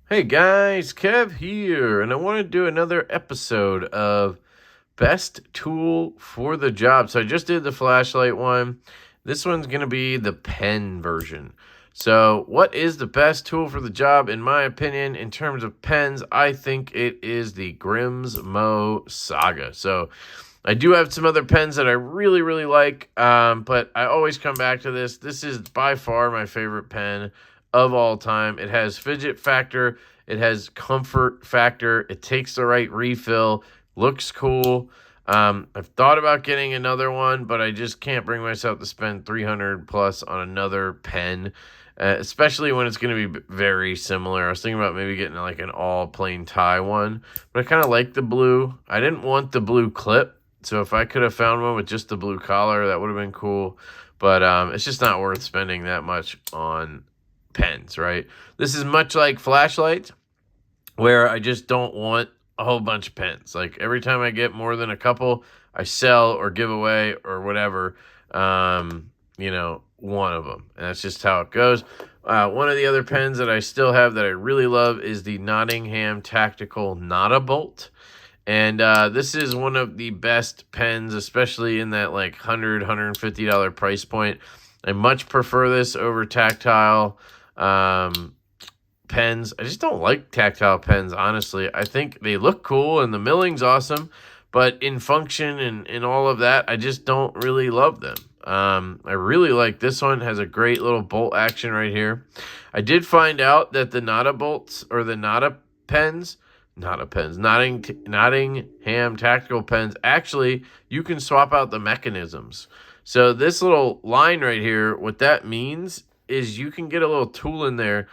Hey guys, Kev here, and I want to do another episode of Best Tool for the Job. So I just did the flashlight one. This one's going to be the pen version. So what is the best tool for the job? In my opinion, in terms of pens, I think it is the Grimsmo Saga. So I do have some other pens that I really like, but I always come back to this. This is by far my favorite pen of all time. It has fidget factor. It has comfort factor. It takes the right refill. Looks cool. I've thought about getting another one, but I just can't bring myself to spend 300 plus on another pen, especially when it's going to be very similar. I was thinking about maybe getting like an all plain tie one, but I kind of like the blue. I didn't want the blue clip. So if I could have found one with just the blue collar, that would have been cool. But it's just not worth spending that much on pens, right? This is much like flashlights, where I just don't want a whole bunch of pens. Like every time I get more than a couple, I sell or give away or whatever, one of them. And that's just how it goes. One of the other pens that I still have that I really love is the Nottingham Tactical Bolt. And this is one of the best pens, especially in that like $150 price point. I much prefer this over tactile pens. I just don't like tactile pens, honestly. I think they look cool and the milling's awesome, but in function and all of that, I just don't really love them. I really like this one. It has a great little bolt action right here. I did find out that the Nottingham Tactical pens, actually, you can swap out the mechanisms. So this little line right here, what that means is you can get a little tool in there,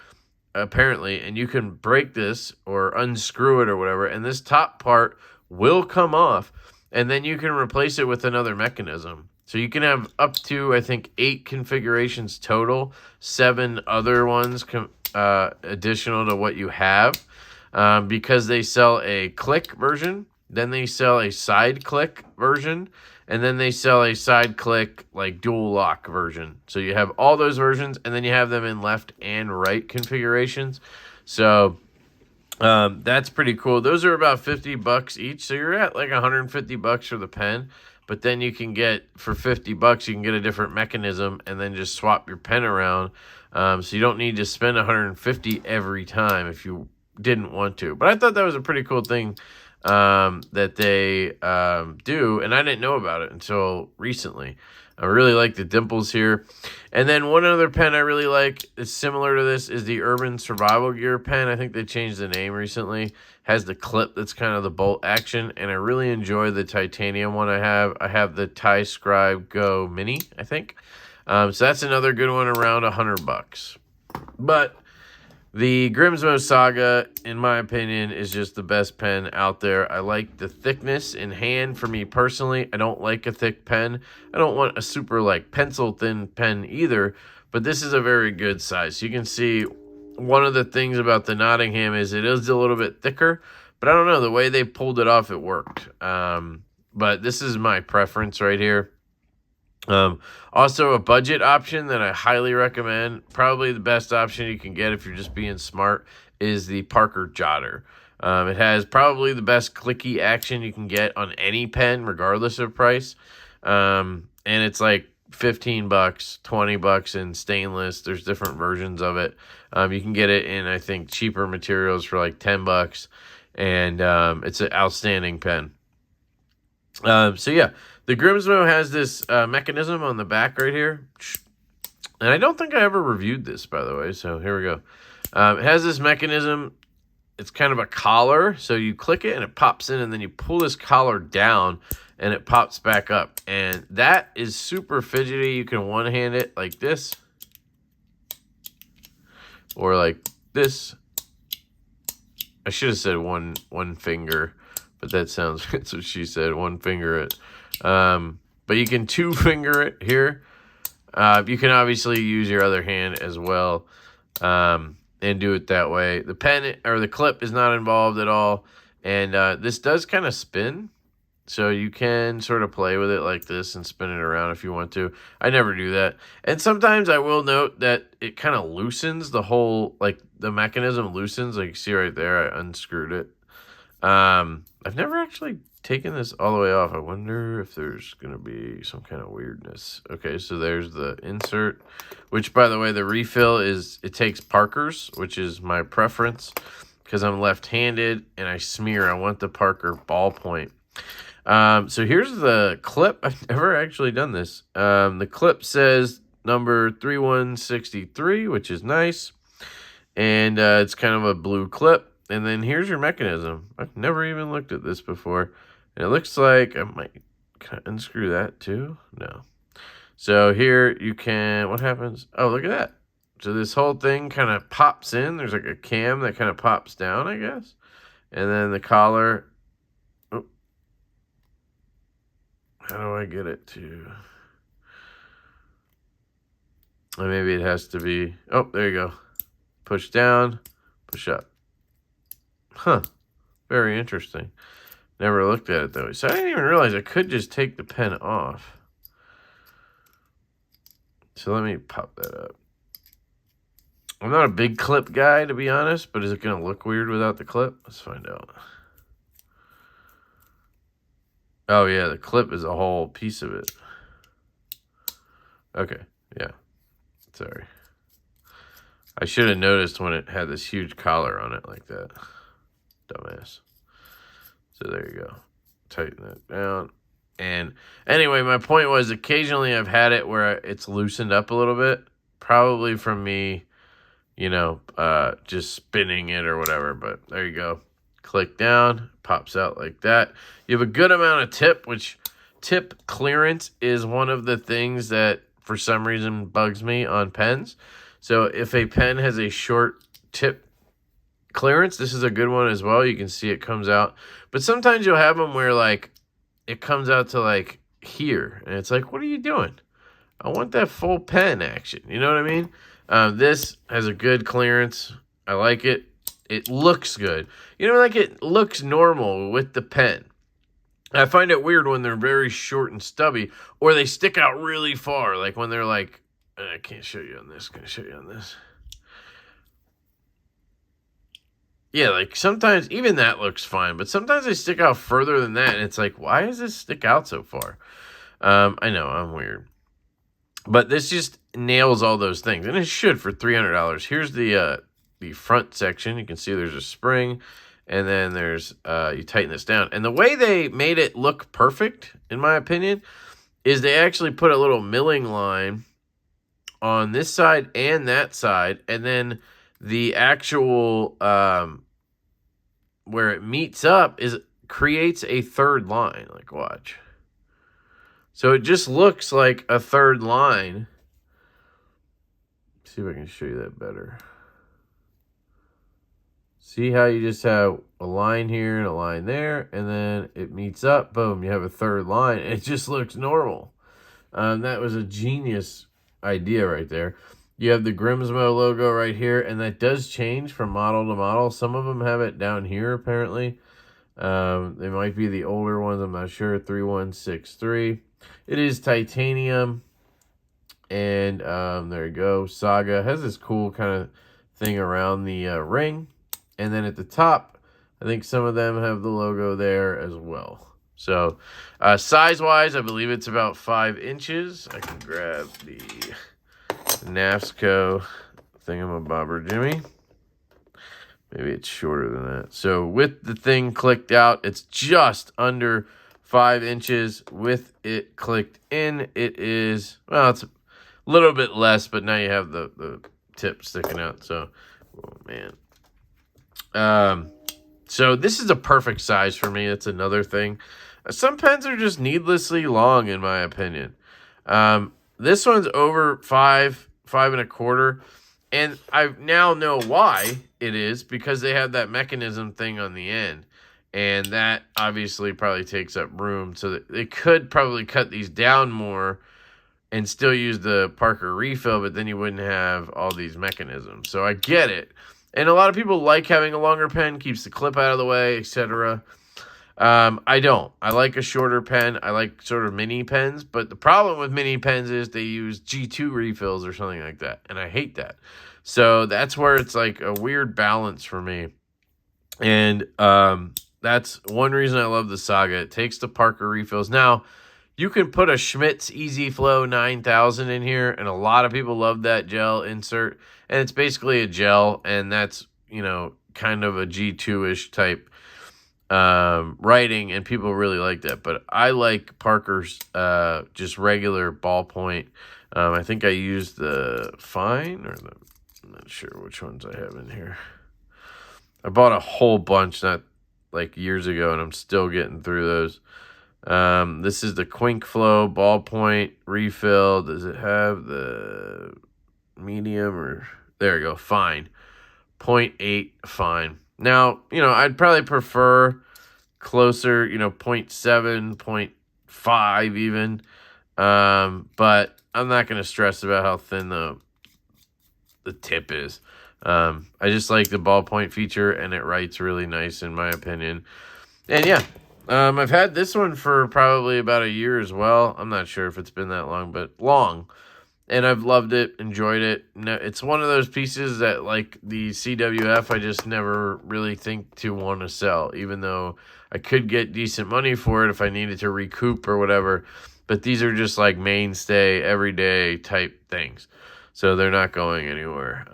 apparently, and you can break this or unscrew it or whatever, and this top part will come off, and then you can replace it with another mechanism. So you can have up to, I think, 8 configurations total, 7 other ones additional to what you have. Because they sell a click version, then they sell a side click version, and then they sell a side click like dual lock version. So you have all those versions, and then you have them in left and right configurations. So that's pretty cool. Those are about $50 each, so you're at like $150 for the pen. But then you can get, for $50, you can get a different mechanism and then just swap your pen around. So you don't need to spend $150 every time if you didn't want to. But I thought that was a pretty cool thing that they do, and I didn't know about it until recently. I really like the dimples here. And then one other pen I really like is similar to this is the Urban Survival Gear pen. I think they changed the name recently. Has the clip that's kind of the bolt action, and I really enjoy the titanium one I have. I have the Tie Scribe Go Mini, I think. So that's another good one, around $100. But the Grimsmo Saga, in my opinion, is just the best pen out there. I like the thickness in hand for me personally. I don't like a thick pen. I don't want a super like pencil thin pen either, but this is a very good size. You can see one of the things about the Nottingham is it is a little bit thicker, but I don't know, the way they pulled it off, it worked. But this is my preference right here. Also a budget option that I highly recommend, probably the best option you can get if you're just being smart, is the Parker Jotter. It has probably the best clicky action you can get on any pen, regardless of price. And it's like $15, $20 in stainless. There's different versions of it. You can get it in, I think, cheaper materials for like $10, and it's an outstanding pen. So yeah, the Grimsmo has this mechanism on the back right here. And I don't think I ever reviewed this, by the way, so here we go. It has this mechanism. It's kind of a collar, so you click it and it pops in, and then you pull this collar down and it pops back up. And that is super fidgety. You can one-hand it like this or like this. I should have said one finger, but that sounds, that's what she said, one finger it. But you can 2-finger it here. You can obviously use your other hand as well, and do it that way. The pen or the clip is not involved at all. And this does kind of spin. So you can sort of play with it like this and spin it around if you want to. I never do that. And sometimes I will note that it kind of loosens the whole, like the mechanism loosens. Like you see right there, I unscrewed it. I've never actually taken this all the way off. I wonder if there's going to be some kind of weirdness. Okay, so there's the insert, which by the way, the refill is, it takes Parker's, which is my preference because I'm left-handed and I smear. I want the Parker ballpoint. So here's the clip. I've never actually done this. The clip says number 3163, which is nice. And it's kind of a blue clip. And then here's your mechanism. I've never even looked at this before. And it looks like I might kind of unscrew that too. No. So here you can, what happens? Oh, look at that. So this whole thing kind of pops in. There's like a cam that kind of pops down, I guess. And then the collar. How do I get it to... Or maybe it has to be... Oh, there you go. Push down, push up. Huh. Very interesting. Never looked at it, though. So I didn't even realize I could just take the pen off. So let me pop that up. I'm not a big clip guy, to be honest, but is it going to look weird without the clip? Let's find out. Oh, yeah, the clip is a whole piece of it. Okay, yeah. Sorry. I should have noticed when it had this huge collar on it like that. Dumbass. So there you go. Tighten that down. And anyway, my point was occasionally I've had it where it's loosened up a little bit. Probably from me, you know, just spinning it or whatever. But there you go. Click down, pops out like that. You have a good amount of tip, which tip clearance is one of the things that for some reason bugs me on pens. So if a pen has a short tip clearance, this is a good one as well. You can see it comes out. But sometimes you'll have them where like it comes out to like here. And it's like, what are you doing? I want that full pen action. You know what I mean? This has a good clearance. I like it. It looks good. You know, like it looks normal with the pen. I find it weird when they're very short and stubby or they stick out really far. Like when they're like, I can't show you on this. Can I show you on this? Yeah, like sometimes even that looks fine, but sometimes they stick out further than that. And it's like, why does this stick out so far? I know I'm weird, but this just nails all those things. And it should for $300. Here's the front section. You can see there's a spring. And then there's, you tighten this down. And the way they made it look perfect, in my opinion, is they actually put a little milling line on this side and that side. And then the actual, where it meets up, creates a third line. Like, watch. So it just looks like a third line. Let's see if I can show you that better. See how you just have a line here and a line there, and then it meets up. Boom, you have a third line. It just looks normal. That was a genius idea right there. You have the Grimsmo logo right here, and that does change from model to model. Some of them have it down here, apparently. They might be the older ones. I'm not sure. 3163. It is titanium. And there you go. Saga has this cool kind of thing around the ring. And then at the top, I think some of them have the logo there as well. So size-wise, I believe it's about 5 inches. I can grab the NAFSCO thingamabobber Jimmy. Maybe it's shorter than that. So with the thing clicked out, it's just under 5 inches. With it clicked in, it is, well, it's a little bit less, but now you have the tip sticking out. So, oh man. So this is a perfect size for me. That's another thing. Some pens are just needlessly long, in my opinion. This one's over 5 1/4. And I now know why it is, because they have that mechanism thing on the end. And that obviously probably takes up room. So that they could probably cut these down more and still use the Parker refill, but then you wouldn't have all these mechanisms. So I get it. And a lot of people like having a longer pen, keeps the clip out of the way, etc. I don't. I like a shorter pen. I like sort of mini pens, but the problem with mini pens is they use G2 refills or something like that, and I hate that. So that's where it's like a weird balance for me. And that's one reason I love the Saga. It takes the Parker refills. Now, you can put a Schmidt's Easy Flow 9000 in here, and a lot of people love that gel insert. And it's basically a gel, and that's, you know, kind of a G2-ish type writing, and people really like that. But I like Parker's just regular ballpoint. I think I used the Fine, or the, I'm not sure which ones I have in here. I bought a whole bunch not like years ago, and I'm still getting through those. This is the Quink Flow ballpoint refill. Does it have the medium or there you go? Fine. 0.8 fine. Now, you know, I'd probably prefer closer, you know, 0.7, 0.5 even. But I'm not going to stress about how thin the tip is. I just like the ballpoint feature, and it writes really nice in my opinion. And yeah, I've had this one for probably about a year as well. I'm not sure if it's been that long, but long. And I've loved it, enjoyed it. It's one of those pieces that, like the CWF, I just never really think to want to sell, even though I could get decent money for it if I needed to recoup or whatever. But these are just like mainstay, everyday type things. So they're not going anywhere.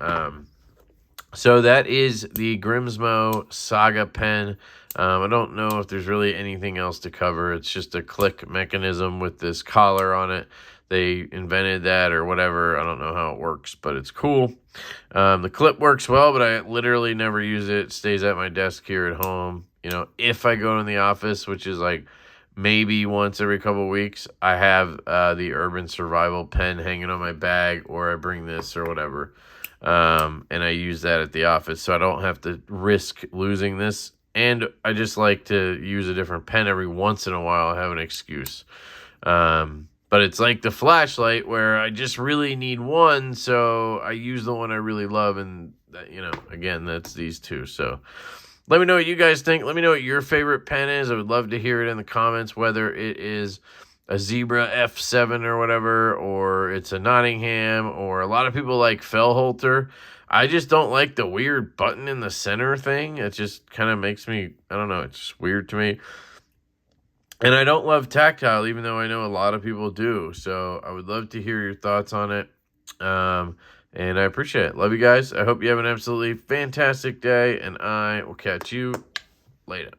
So that is the Grimsmo Saga pen. I don't know if there's really anything else to cover. It's just a click mechanism with this collar on it. They invented that or whatever. I don't know how it works, but it's cool. The clip works well, but I literally never use it. It stays at my desk here at home. You know, if I go in the office, which is like maybe once every couple of weeks, I have the Urban Survival pen hanging on my bag, or I bring this or whatever. And I use that at the office, so I don't have to risk losing this. And I just like to use a different pen every once in a while. I have an excuse. But it's like the flashlight where I just really need one, so I use the one I really love. And, you know, again, that's these two. So let me know what you guys think. Let me know what your favorite pen is. I would love to hear it in the comments, whether it is a Zebra F7 or whatever, or it's a Nottingham, or a lot of people like Fellholter. I just don't like the weird button in the center thing. It just kind of makes me, I don't know, it's just weird to me. And I don't love Tactile, even though I know a lot of people do. So I would love to hear your thoughts on it. And I appreciate it. Love you guys. I hope you have an absolutely fantastic day, and I will catch you later.